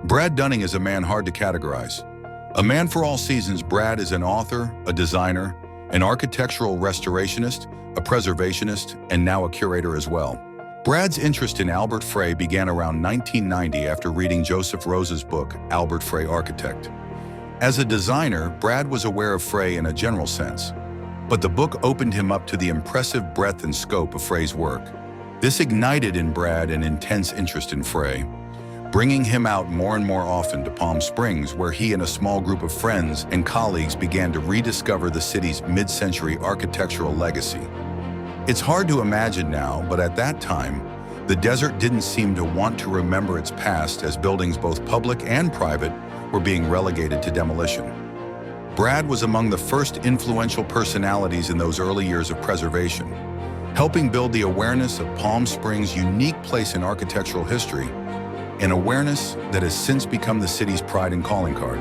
Brad Dunning is a man hard to categorize. A man for all seasons, Brad is an author, a designer, an architectural restorationist, a preservationist, and now a curator as well. Brad's interest in Albert Frey began around 1990 after reading Joseph Rose's book, Albert Frey Architect. As a designer, Brad was aware of Frey in a general sense, but the book opened him up to the impressive breadth and scope of Frey's work. This ignited in Brad an intense interest in Frey, bringing him out more and more often to Palm Springs, where he and a small group of friends and colleagues began to rediscover the city's mid-century architectural legacy. It's hard to imagine now, but at that time, the desert didn't seem to want to remember its past, as buildings both public and private were being relegated to demolition. Brad was among the first influential personalities in those early years of preservation, helping build the awareness of Palm Springs' unique place in architectural history, an awareness that has since become the city's pride and calling card.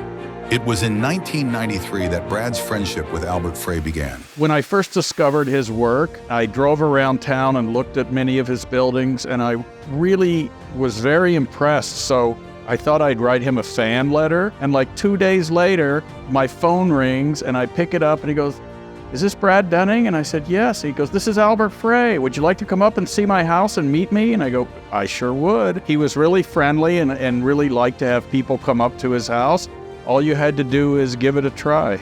It was in 1993 that Brad's friendship with Albert Frey began. When I first discovered his work, I drove around town and looked at many of his buildings, and I really was very impressed. So I thought I'd write him a fan letter, and like 2 days later, my phone rings and I pick it up and he goes, "Is this Brad Dunning?" And I said, "Yes." He goes, "This is Albert Frey. Would you like to come up and see my house and meet me?" And I go, "I sure would." He was really friendly and really liked to have people come up to his house. All you had to do is give it a try.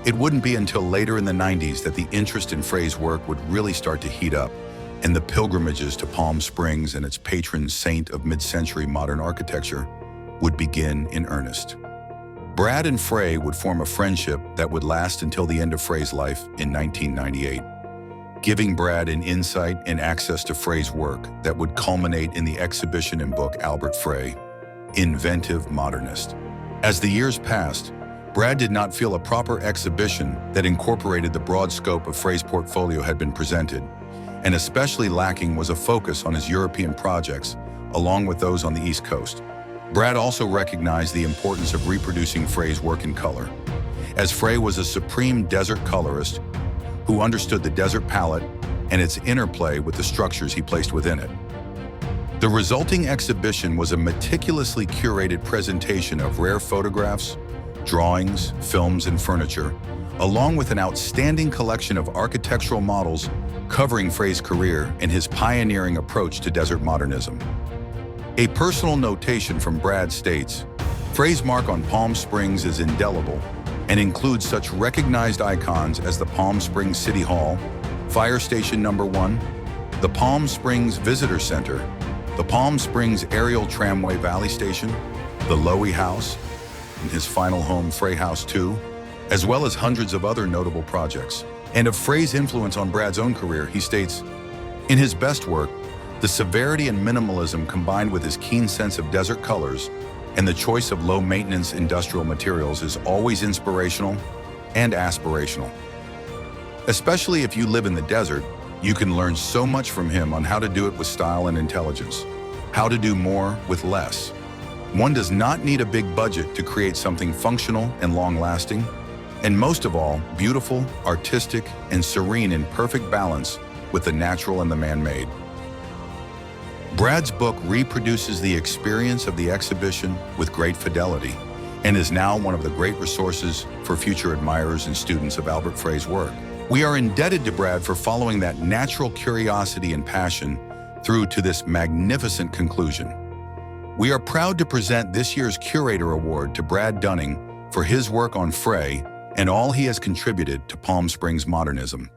It wouldn't be until later in the 90s that the interest in Frey's work would really start to heat up, and the pilgrimages to Palm Springs and its patron saint of mid-century modern architecture would begin in earnest. Brad and Frey would form a friendship that would last until the end of Frey's life in 1998, giving Brad an insight and access to Frey's work that would culminate in the exhibition and book Albert Frey, Inventive Modernist. As the years passed, Brad did not feel a proper exhibition that incorporated the broad scope of Frey's portfolio had been presented, and especially lacking was a focus on his European projects, along with those on the East Coast. Brad also recognized the importance of reproducing Frey's work in color, as Frey was a supreme desert colorist who understood the desert palette and its interplay with the structures he placed within it. The resulting exhibition was a meticulously curated presentation of rare photographs, drawings, films, and furniture, along with an outstanding collection of architectural models covering Frey's career and his pioneering approach to desert modernism. A personal notation from Brad states, "Frey's mark on Palm Springs is indelible and includes such recognized icons as the Palm Springs City Hall, Fire Station No. 1, the Palm Springs Visitor Center, the Palm Springs Aerial Tramway Valley Station, the Loewy House, and his final home, Frey House 2, as well as hundreds of other notable projects." And of Frey's influence on Brad's own career, he states, "In his best work, the severity and minimalism combined with his keen sense of desert colors and the choice of low-maintenance industrial materials is always inspirational and aspirational. Especially if you live in the desert, you can learn so much from him on how to do it with style and intelligence, how to do more with less. One does not need a big budget to create something functional and long-lasting, and most of all, beautiful, artistic, and serene in perfect balance with the natural and the man-made." Brad's book reproduces the experience of the exhibition with great fidelity and is now one of the great resources for future admirers and students of Albert Frey's work. We are indebted to Brad for following that natural curiosity and passion through to this magnificent conclusion. We are proud to present this year's Curator Award to Brad Dunning for his work on Frey and all he has contributed to Palm Springs modernism.